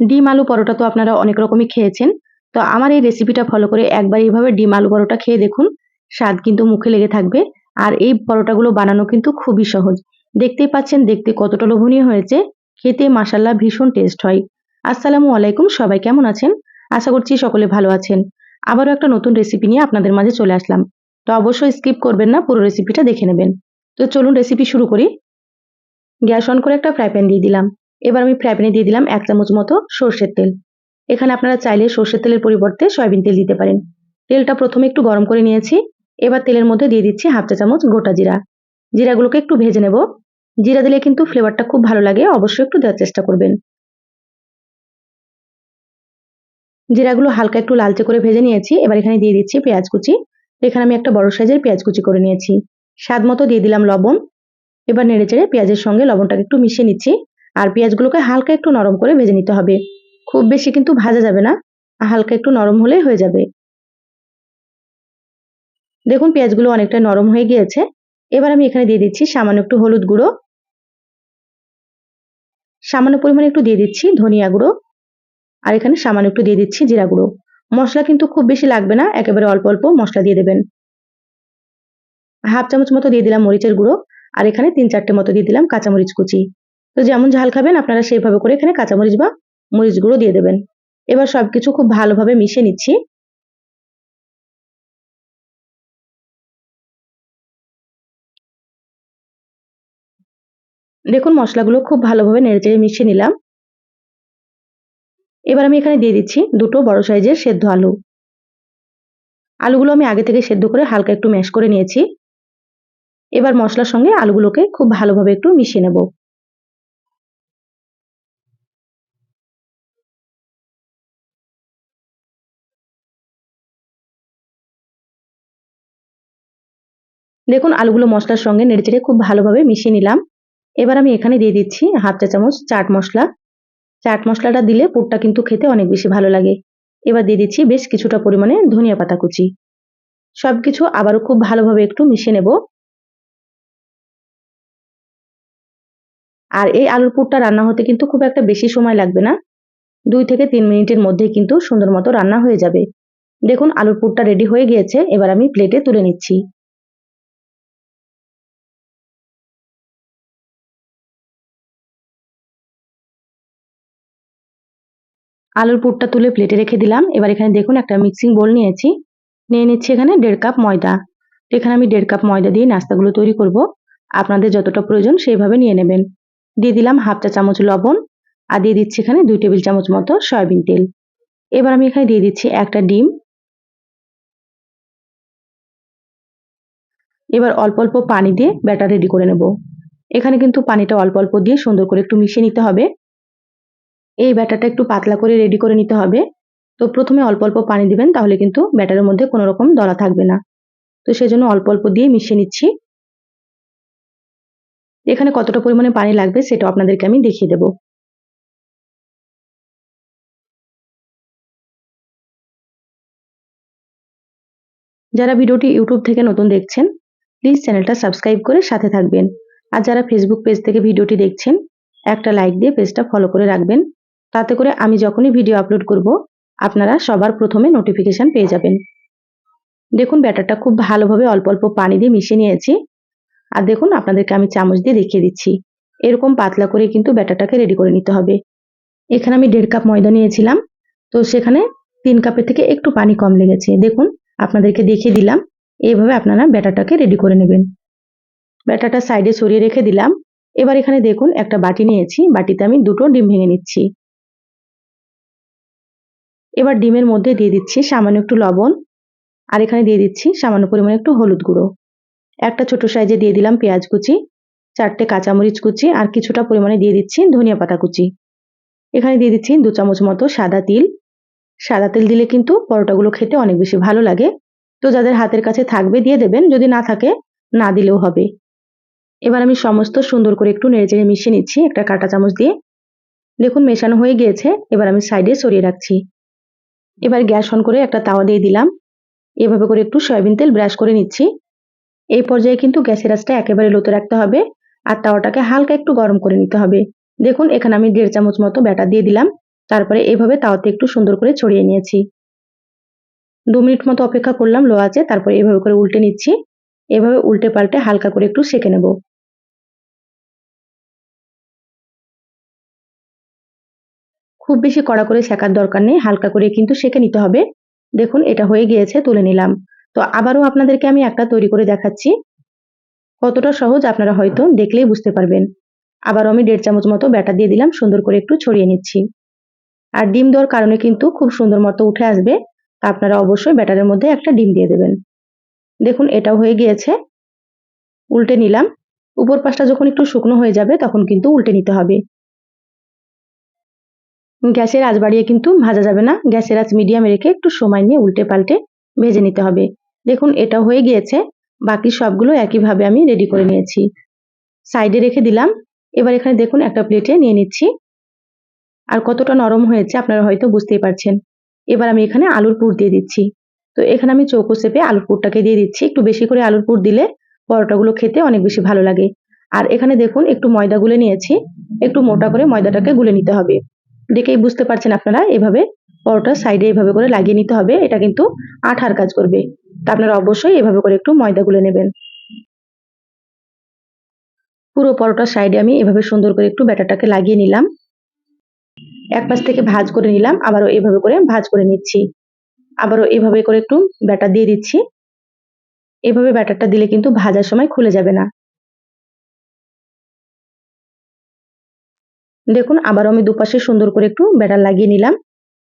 ডিম আলু পরোটা তো আপনারা অনেক রকমই খেয়েছেন। তো আমার এই রেসিপিটা ফলো করে একবার এইভাবে ডিম আলু পরোটা খেয়ে দেখুন। স্বাদ কিন্তু মুখে লেগে থাকবে। আর এই পরোটাগুলো বানানো কিন্তু খুবই সহজ। দেখতেই পাচ্ছেন দেখতে কতটা লোভনীয় হয়েছে। খেতে মাশাআল্লাহ ভীষণ টেস্ট হয়। আসসালামু আলাইকুম, সবাই কেমন আছেন? আশা করছি সকলে ভালো আছেন। আবারও একটা নতুন রেসিপি নিয়ে আপনাদের মাঝে চলে আসলাম। তো অবশ্যই স্কিপ করবেন না, পুরো রেসিপিটা দেখে নেবেন। তো চলুন রেসিপি শুরু করি। গ্যাস অন করে একটা ফ্রাই প্যান দিয়ে দিলাম। এবার আমি ফ্রাই প্যানে দিয়ে দিলাম 1 চামচ মতো সর্ষের তেল। এখানে আপনারা চাইলে সর্ষের তেলের পরিবর্তে সয়াবিন তেল দিতে পারেন। তেলটা প্রথমে একটু গরম করে নিয়েছি। এবার তেলের মধ্যে দিয়ে দিচ্ছি 1/2 চা চামচ গোটা জিরা। জিরাগুলোকে একটু ভেজে নেব। জিরা দিলে কিন্তু ফ্লেভারটা খুব ভালো লাগে, অবশ্যই একটু দেওয়ার চেষ্টা করবেন। জিরাগুলো হালকা একটু লালচে করে ভেজে নিয়েছি। এবার এখানে দিয়ে দিচ্ছি পেঁয়াজ কুচি। এখানে আমি একটা বড় সাইজের পেঁয়াজ কুচি করে নিয়েছি। স্বাদ মতো দিয়ে দিলাম লবণ। এবার নেড়েচেড়ে পেঁয়াজের সঙ্গে লবণটাকে একটু মিশিয়ে নিচ্ছি। আর পেঁয়াজগুলোকে হালকা একটু নরম করে ভেজে নিতে হবে। খুব বেশি কিন্তু ভাজা যাবে না, হালকা একটু নরম হলেই হয়ে যাবে। দেখুন পেঁয়াজগুলো অনেকটা নরম হয়ে গিয়েছে। এবার আমি এখানে দিয়ে দিচ্ছি সামান্য একটু হলুদ গুঁড়ো, সামান্য পরিমাণে একটু দিয়ে দিচ্ছি ধনিয়া গুঁড়ো, আর এখানে সামান্য একটু দিয়ে দিচ্ছি জিরা গুঁড়ো। মশলা কিন্তু খুব বেশি লাগবে না, একেবারে অল্প অল্প মশলা দিয়ে দেবেন। 1/2 চামচ মতো দিয়ে দিলাম মরিচের গুঁড়ো, আর এখানে 3-4টে মতো দিয়ে দিলাম কাঁচামরিচ কুচি। তো যেমন ঝাল খাবেন আপনারা সেইভাবে করে এখানে কাঁচামরিচ বা মরিচ গুঁড়ো দিয়ে দেবেন। এবার সবকিছু খুব ভালোভাবে মিশিয়ে নিচ্ছি। দেখুন মশলাগুলো খুব ভালোভাবে নেড়েচেড়ে মিশিয়ে নিলাম। এবার আমি এখানে দিয়ে দিচ্ছি 2টো বড় সাইজের সেদ্ধ আলু। আলুগুলো আমি আগে থেকে সেদ্ধ করে হালকা একটু ম্যাশ করে নিয়েছি। এবার মশলার সঙ্গে আলুগুলোকে খুব ভালোভাবে একটু মিশিয়ে নেব। দেখুন আলুগুলো মশলার সঙ্গে নেড়েচেড়ে খুব ভালোভাবে মিশিয়ে নিলাম। এবার আমি এখানে দিয়ে দিচ্ছি 1/2 চা চামচ চাট মশলা। চাট মশলাটা দিলে পুরটা কিন্তু খেতে অনেক বেশি ভালো লাগে। এবার দিয়ে দিচ্ছি বেশ কিছুটা পরিমাণে ধনিয়া পাতা কুচি। সবকিছু আবারও খুব ভালোভাবে একটু মিশিয়ে নেব। আর এই আলুর পুরটা রান্না হতে কিন্তু খুব একটা বেশি সময় লাগবে না। 2 থেকে 3 মিনিটের মধ্যেই কিন্তু সুন্দর মতো রান্না হয়ে যাবে। দেখুন আলুর পুরটা রেডি হয়ে গিয়েছে। এবার আমি প্লেটে তুলে নিচ্ছি। আলুর পুরটা তুলে প্লেটে রেখে দিলাম। এবার এখানে দেখুন একটা মিক্সিং বোল নিয়েছি। নিয়ে নিচ্ছি এখানে 1.5 কাপ ময়দা। তো এখানে আমি 1.5 কাপ ময়দা দিয়ে নাস্তাগুলো তৈরি করব। আপনাদের যতটা প্রয়োজন সেইভাবে নিয়ে নেবেন। দিয়ে দিলাম 1/2 চা চামচ লবণ, আর দিয়ে দিচ্ছি এখানে 2 টেবিল চামচ মতো সয়াবিন তেল। এবার আমি এখানে দিয়ে দিচ্ছি একটা ডিম। এবার অল্প অল্প পানি দিয়ে ব্যাটার রেডি করে নেব। এখানে কিন্তু পানিটা অল্প অল্প দিয়ে সুন্দর করে একটু মিশিয়ে নিতে হবে। এই ব্যাটারটা একটু পাতলা করে রেডি করে নিতে হবে। তো প্রথমে অল্প অল্প পানি দিবেন, তাহলে কিন্তু ব্যাটারের মধ্যে কোনো রকম দলা থাকবে না। তো সেজন্য অল্প অল্প দিয়ে মিশিয়ে নিচ্ছি। এখানে কতটা পরিমাণে পানি লাগবে সেটা আপনাদেরকে আমি দেখিয়ে দেব। যারা ভিডিওটি ইউটিউব থেকে নতুন দেখছেন, প্লিজ চ্যানেলটা সাবস্ক্রাইব করে সাথে থাকবেন। আর যারা ফেসবুক পেজ থেকে ভিডিওটি দেখছেন, একটা লাইক দিয়ে পেজটা ফলো করে রাখবেন। তাতে করে আমি যখনই ভিডিও আপলোড করব, আপনারা সবার প্রথমে নোটিফিকেশন পেয়ে যাবেন। দেখুন ব্যাটারটা খুব ভালোভাবে অল্প অল্প পানি দিয়ে মিশিয়ে নিয়েছি। আর দেখুন আপনাদেরকে আমি চামচ দিয়ে দেখিয়ে দিচ্ছি। এরকম পাতলা করে কিন্তু ব্যাটারটাকে রেডি করে নিতে হবে। এখানে আমি 1.5 কাপ ময়দা নিয়েছিলাম। তো সেখানে 3 কাপের থেকে একটু পানি কম লেগেছে। দেখুন আপনাদেরকে দেখিয়ে দিলাম। এইভাবে আপনারা ব্যাটারটাকে রেডি করে নেবেন। ব্যাটারটা সাইডে সরিয়ে রেখে দিলাম। এবার এখানে দেখুন একটা বাটি নিয়েছি। বাটিতে আমি 2টো ডিম ভেঙে নিচ্ছি। এবার ডিমের মধ্যে দিয়ে দিচ্ছি সামান্য একটু লবণ, আর এখানে দিয়ে দিচ্ছি সামান্য পরিমাণে একটু হলুদ গুঁড়ো। একটা ছোট সাইজে দিয়ে দিলাম পেঁয়াজ কুচি, 4টে কাঁচামরিচ কুচি, আর কিছুটা পরিমাণে দিয়ে দিচ্ছি ধনিয়া পাতা কুচি। এখানে দিয়ে দিচ্ছি 2 চামচ মতো সাদা তিল। সাদা তেল দিলে কিন্তু পরোটাগুলো খেতে অনেক বেশি ভালো লাগে। তো যাদের হাতের কাছে থাকবে দিয়ে দেবেন, যদি না থাকে না দিলেও হবে। এবার আমি সমস্ত সুন্দর করে একটু নেড়েচেড়ে মিশিয়ে নিচ্ছি একটা কাঁটা চামচ দিয়ে। দেখুন মেশানো হয়ে গিয়েছে। এবার আমি সাইডে সরিয়ে রাখছি। এবার গ্যাস অন করে একটা তাওয়া দিয়ে দিলাম। এভাবে করে একটু সয়াবিন তেল ব্রাশ করে নিচ্ছি। এই পর্যায়ে কিন্তু গ্যাসের আঁচটা একেবারে লোতে রাখতে হবে, আর তাওয়াটাকে হালকা একটু গরম করে নিতে হবে। দেখুন এখানে আমি 1.5 চামচ মতো ব্যাটার দিয়ে দিলাম। তারপরে এইভাবে তাওয়াতে একটু সুন্দর করে ছড়িয়ে নিয়েছি। 2 মিনিট মতো অপেক্ষা করলাম লো আঁচে, তারপরে এভাবে করে উল্টে নিচ্ছি। এভাবে উল্টে পাল্টে হালকা করে একটু সেঁকে নেব। খুব বেশি কড়া করে সেঁকার দরকার নেই, হালকা করে কিন্তু সেঁকে নিতে হবে। দেখুন এটা হয়ে গিয়েছে, তুলে নিলাম। তো আবারও আপনাদেরকে আমি একটা তৈরি করে দেখাচ্ছি। কতটা সহজ আপনারা হয়তো দেখলেই বুঝতে পারবেন। আবারও আমি 1.5 চামচ মতো ব্যাটার দিয়ে দিলাম, সুন্দর করে একটু ছড়িয়ে নিচ্ছি। আর ডিম দেওয়ার কারণে কিন্তু খুব সুন্দর মতো উঠে আসবে। তা আপনারা অবশ্যই ব্যাটারের মধ্যে একটা ডিম দিয়ে দেবেন। দেখুন এটাও হয়ে গিয়েছে, উল্টে নিলাম। উপর পাশটা যখন একটু শুকনো হয়ে যাবে তখন কিন্তু উল্টে নিতে হবে। গ্যাসের আঁচ বাড়িয়ে কিন্তু ভাজা যাবে না, গ্যাসের আঁচ মিডিয়ামে রেখে একটু সময় নিয়ে উল্টে পাল্টে ভেজে নিতে হবে। দেখুন এটাও হয়ে গিয়েছে, বাকি সবগুলো একইভাবে আমি রেডি করে নিয়েছি, সাইডে রেখে দিলাম। এবার এখানে দেখুন একটা প্লেটে নিয়ে নিচ্ছি। আর কতটা নরম হয়েছে আপনারা হয়তো বুঝতেই পারছেন। এবার আমি এখানে আলুর পুর দিয়ে দিচ্ছি। তো এখানে আমি চৌকো শেপে আলুর পুরটাকে দিয়ে দিচ্ছি। একটু বেশি করে আলুর পুর দিলে পরোটাগুলো খেতে অনেক বেশি ভালো লাগে। আর এখানে দেখুন একটু ময়দা গুলে নিয়েছি, একটু মোটা করে ময়দাটাকে গুলে নিতে হবে। দেখেই বুঝতে পারছেন আপনারা, এভাবে পরোটার সাইডে এভাবে করে লাগিয়ে নিতে হবে, এটা কিন্তু আঠার কাজ করবে। তা আপনারা অবশ্যই এভাবে করে একটু ময়দা গুলে নেবেন। পুরো পরোটার সাইডে আমি এভাবে সুন্দর করে একটু ব্যাটারটাকে লাগিয়ে নিলাম। এক পাশ থেকে ভাঁজ করে নিলাম, আবারও এভাবে করে ভাঁজ করে নিচ্ছি। আবারও এভাবে করে একটু ব্যাটার দিয়ে দিচ্ছি। এভাবে ব্যাটারটা দিলে কিন্তু ভাজার সময় খুলে যাবে না। দেখুন আবারও আমি দুপাশে সুন্দর করে একটু ব্যাটার লাগিয়ে নিলাম।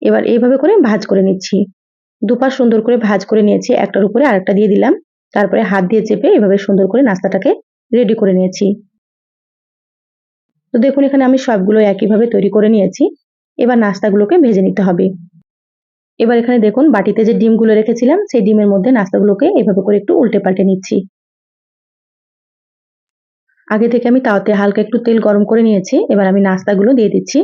এবার এইভাবে করে ভাঁজ করে নিচ্ছি। দুপাশ সুন্দর করে ভাঁজ করে নিয়েছি, একটার উপরে আরেকটা দিয়ে দিলাম। তারপরে হাত দিয়ে চেপে এভাবে সুন্দর করে নাস্তাটাকে রেডি করে নিয়েছি। তো দেখুন এখানে আমি সবগুলো একইভাবে তৈরি করে নিয়েছি। এবার নাস্তাগুলোকে ভেজে নিতে হবে। এবার এখানে দেখুন বাটিতে যে ডিমগুলো রেখেছিলাম সেই ডিমের মধ্যে নাস্তাগুলোকে এভাবে করে একটু উল্টে পাল্টে নিচ্ছি। আগে থেকে আমি তাওয়াতে হালকা একটু তেল গরম করে নিয়েছি, এবার আমি নাস্তাগুলো দিয়ে দিচ্ছি।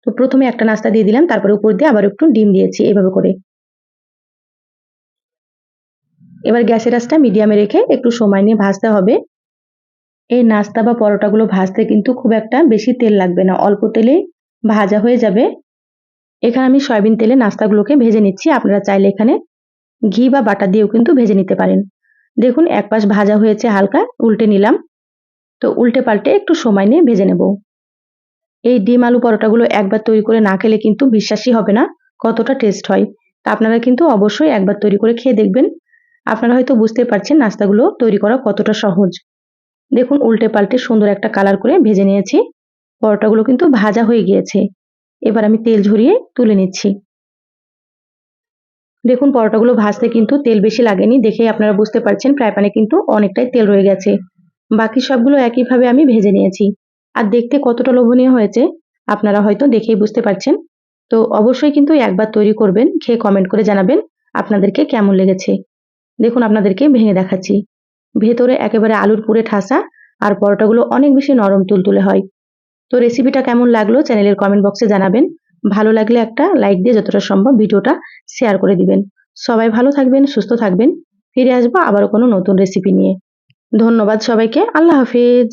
তো প্রথমে একটা নাস্তা দিয়ে দিলাম, তারপরে উপর দিয়ে আবার একটু ডিম দিয়েছি এভাবে করে। এবার গ্যাসের আঁচটা মিডিয়ামে রেখে একটু সময় নিয়ে ভাজতে হবে। এই নাস্তা বা পরোটাগুলো ভাজতে কিন্তু খুব একটা বেশি তেল লাগবে না, অল্প তেলে ভাজা হয়ে যাবে। এখানে আমি সয়াবিন তেলে নাস্তাগুলোকে ভেজে নিচ্ছি, আপনারা চাইলে এখানে ঘি বা বাটার দিয়েও কিন্তু ভেজে নিতে পারেন। দেখুন এক পাশ ভাজা হয়েছে, হালকা উল্টে নিলাম। তো উল্টে পাল্টে একটু সময় নিয়ে ভেজে নেব। এই ডিম আলু পরোটাগুলো একবার তৈরি করে না খেলে কিন্তু বিশ্বাসই হবে না কতটা টেস্ট হয়। তা আপনারা কিন্তু অবশ্যই একবার তৈরি করে খেয়ে দেখবেন। আপনারা হয়তো বুঝতে পারছেন নাস্তাগুলো তৈরি করা কতটা সহজ। দেখুন উল্টে পাল্টে সুন্দর একটা কালার করে ভেজে নিয়েছি। পরোটাগুলো কিন্তু ভাজা হয়ে গিয়েছে। এবার আমি তেল ঝরিয়ে তুলে নিচ্ছি। দেখুন পরোটাগুলো ভাজতে কিন্তু তেল বেশি লাগেনি, দেখেই আপনারা বুঝতে পারছেন ফ্রাই প্যানে কিন্তু অনেকটাই তেল রয়ে গেছে। বাকি সবগুলো একইভাবে আমি ভেজে নিয়েছি। আর দেখতে কতটা লোভনীয় হয়েছে আপনারা হয়তো দেখেই বুঝতে পারছেন। তো অবশ্যই কিন্তু একবার তৈরি করবেন, খেয়ে কমেন্ট করে জানাবেন আপনাদেরকে কেমন লেগেছে। দেখুন আপনাদেরকে ভেঙে দেখাচ্ছি। ভেতরে একেবারে আলুর পুরে ঠাসা, আর পরোটাগুলো অনেক বেশি নরম তুলতুলে হয়। তো রেসিপিটা কেমন লাগলো চ্যানেলের কমেন্ট বক্সে জানাবেন। ভালো লাগলে একটা লাইক দিয়ে যতটা সম্ভব ভিডিওটা শেয়ার করে দিবেন। সবাই ভালো থাকবেন, সুস্থ থাকবেন। ফিরে আসবো আবারও কোনো নতুন রেসিপি নিয়ে। ধন্যবাদ সবাইকে। আল্লাহ হাফিজ।